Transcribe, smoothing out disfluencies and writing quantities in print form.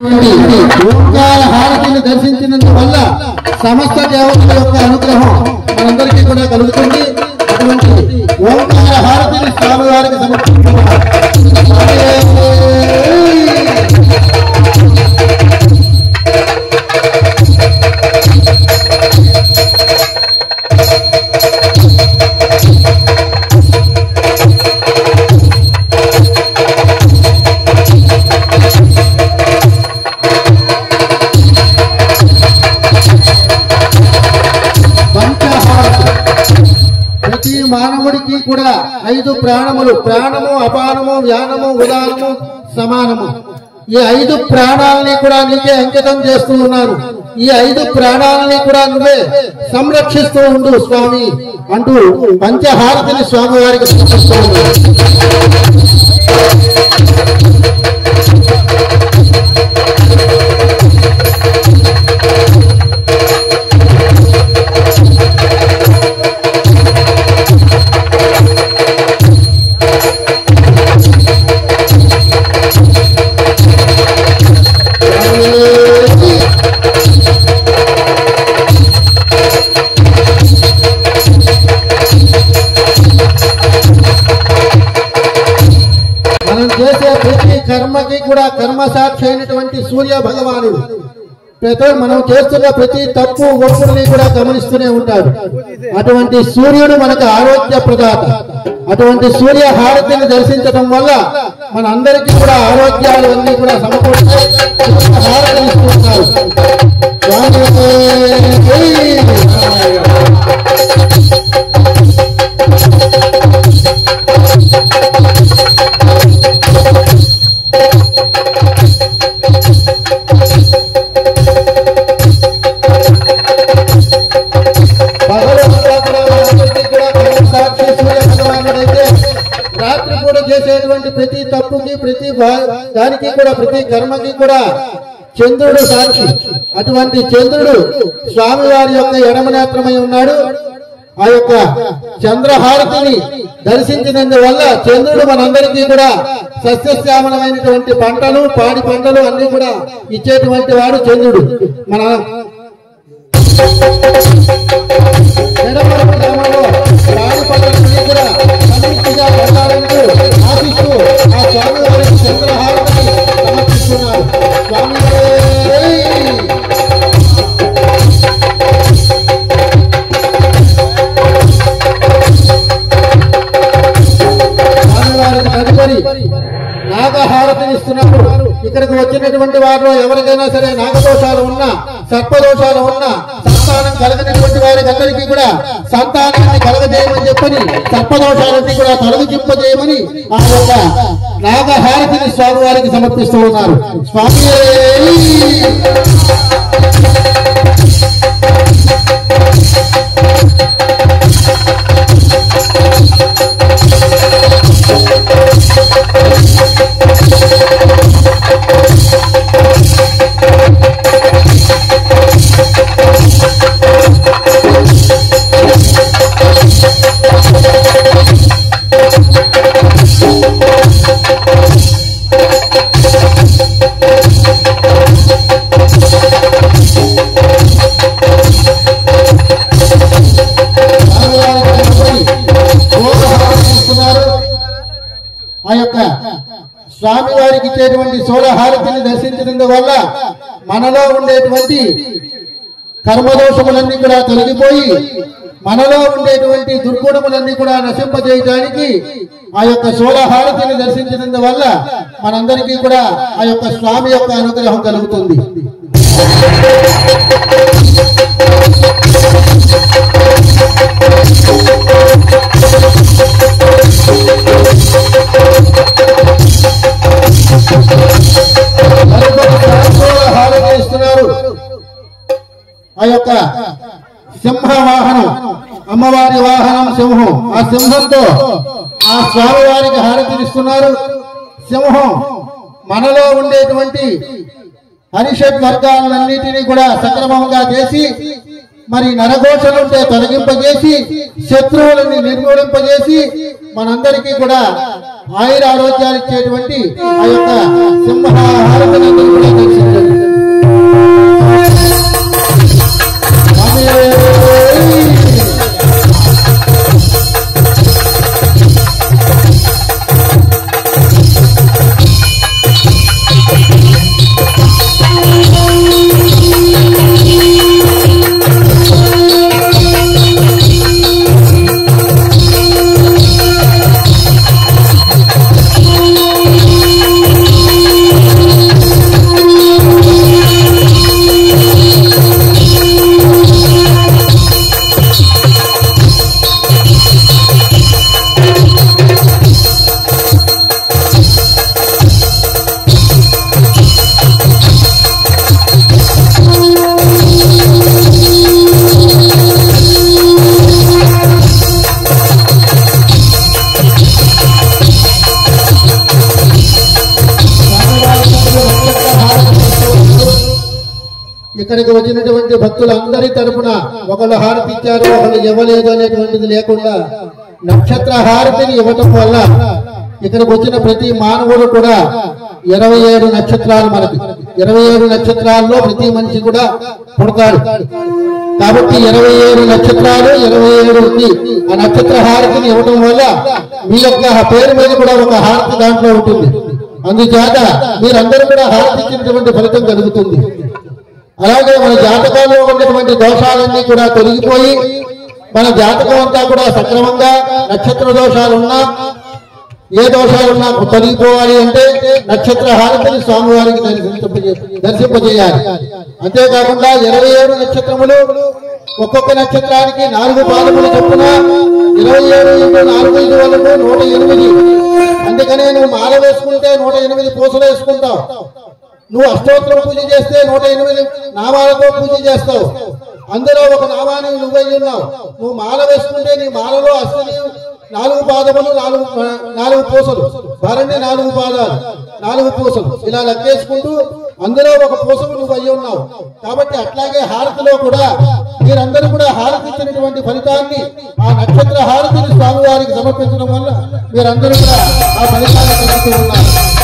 ఓంకార హారతిని దర్శించినందువల్ల సమస్త దేవతల యొక్క అనుగ్రహం మనందరికీ కూడా కలుగుతుంది. అటువంటి ఓంకార హారతిని స్వామివారికి సమర్పిస్తున్నారు. మానవుడికి కూడా 5 ప్రాణములు, ప్రాణము, అపానము, వ్యానము, ఉదానము, సమానము. ఈ 5 ప్రాణాలని కూడా నీకే అంకితం చేస్తూ ఉన్నాను. ఈ 5 ప్రాణాలని కూడా నువ్వే సంరక్షిస్తూ ఉండు స్వామి అంటూ పంచహారతిని స్వామి వారికి సమర్పిస్తూ ఉన్నారు. కర్మకి కూడా కర్మ సాక్షి అయినటువంటి సూర్య భగవానుడు మనం చేస్తున్న ప్రతి తప్పు ఒప్పుల్ని కూడా గమనిస్తూనే ఉంటాడు. అటువంటి సూర్యుడు మనకు ఆరోగ్య ప్రదాత. అటువంటి సూర్య హారతిని దర్శించడం వల్ల మన అందరికీ కూడా ఆరోగ్యాలు అన్ని కూడా సమకూరుతాయి. హారతిని ఇస్తున్నారు. చేసేటువంటి ప్రతి తప్పుకి, ప్రతి దానికి కూడా, ప్రతి కర్మకి కూడా చంద్రుడు సాక్షి. అటువంటి చంద్రుడు స్వామివారి యొక్క ఎడమనేత్రమై ఉన్నాడు. ఆ యొక్క చంద్రహారతిని దర్శించినందువల్ల చంద్రుడు మనందరికీ కూడా సస్యశ్యామలమైనటువంటి పంటలు, పాడి పంటలు అన్ని కూడా ఇచ్చేటువంటి వాడు చంద్రుడు. మన ఎడమరపు గ్రామంలో పాడి పంటలన్నీ కూడా సమృద్ధిగా పొందాలంటూ ఆశిస్తూ ఆ స్వామివారికి చంద్రహారతిని సమర్పిస్తున్నారు. స్వామివారికి తదుపరి నాగహారతిని ఇస్తున్నారు. ఇక్కడికి వచ్చినటువంటి వారిలో ఎవరికైనా సరే నాగదోషాలు ఉన్నా, సర్పదోషాలు ఉన్నా, సంతానం కలగనటువంటి వారికి అందరికీ కూడా సంతానాన్ని కలగజేయమని చెప్పని, సర్పదోషాలన్నీ కూడా తొలగింపజేయమని ఆ యొక్క నాగహారతిని స్వామి వారికి సమర్పిస్తూ ఉన్నారు. స్వామి ఆ యొక్క స్వామి వారికి ఇచ్చేటువంటి సోలహారతిని దర్శించినందువల్ల మనలో ఉండేటువంటి కర్మదోషములన్నీ కూడా తొలగిపోయి మనలో ఉండేటువంటి దుర్గుణములన్నీ కూడా నశింపజేయడానికి ఆ యొక్క సోలహారతిని దర్శించినందువల్ల మనందరికీ కూడా ఆ యొక్క స్వామి యొక్క అనుగ్రహం కలుగుతుంది. ఇస్తున్నారు. ఆ యొక్క సింహ వాహనం, అమ్మవారి వాహనం సింహం. ఆ సింహంతో ఆ స్వామి వారికి హారతినిస్తున్నారు. సింహం మనలో ఉండేటువంటి హరిషడ్ వర్గాలన్నిటినీ కూడా సక్రమంగా చేసి, మరి నరఘోషలుంటే తొలగింపజేసి, శత్రువులని నిర్మూలింపజేసి, మనందరికీ కూడా ఆయుర ఆరోగ్యాలు ఇచ్చేటువంటి ఆ యొక్క సింహ హారతిని కూడా దర్శించారు. ఇక్కడికి వచ్చినటువంటి భక్తులందరి తరపున ఒకళ్ళు హారతి ఇచ్చారు, ఒకళ్ళు ఇవ్వలేదు అనేటువంటిది లేకుండా నక్షత్ర హారతిని ఇవ్వటం వల్ల ఇక్కడికి వచ్చిన ప్రతి మానవుడు కూడా 27 నక్షత్రాలు, మనకి 27 నక్షత్రాల్లో ప్రతి మనిషి కూడా పుడతాడు. కాబట్టి 27 నక్షత్రాలు 27కి ఆ నక్షత్ర హారతిని ఇవ్వటం వల్ల మీ యొక్క పేరు మీద కూడా ఒక హారతి దాంట్లో ఉంటుంది. అందుచేత మీరందరూ కూడా హారతి ఇచ్చినటువంటి ఫలితం కలుగుతుంది. అలాగే మన జాతకాల్లో ఉన్నటువంటి దోషాలన్నీ కూడా తొలగిపోయి మన జాతకం అంతా కూడా సక్రమంగా, నక్షత్ర దోషాలున్నా ఏ దోషాలున్నా తొలగిపోవాలి అంటే నక్షత్ర హారతిని స్వామివారికి దర్శింపజేయాలి. అంతేకాకుండా 27 నక్షత్రములు, ఒక్కొక్క నక్షత్రానికి 4 పాదములు చొప్పున 27 × 4 వరకు 108. అందుకనే నువ్వు మాల వేసుకుంటే 108 పూసలు వేసుకుంటావు. నువ్వు అష్టోత్తరం పూజ చేస్తే 108 నామాలతో పూజ చేస్తావు. అందులో ఒక నామానికి నువ్వై ఉన్నావు. నువ్వు మాల వేసుకుంటే నీ మాలలో అశ్విని 4 పాదములు, 4 పూసలు, భరణి 4 పాదాలు, 4 పూసలు, ఇలా లెక్కేసుకుంటూ అందులో ఒక పూసలు నువ్వు అయ్యి ఉన్నావు. కాబట్టి అట్లాగే హారతిలో కూడా మీరందరూ కూడా హారతి ఇచ్చినటువంటి ఫలితాన్ని, ఆ నక్షత్ర హారతిని స్వామివారికి సమర్పించడం వల్ల మీరందరూ కూడా ఆ ఫలితాన్ని పొందుతూ ఉన్నారు.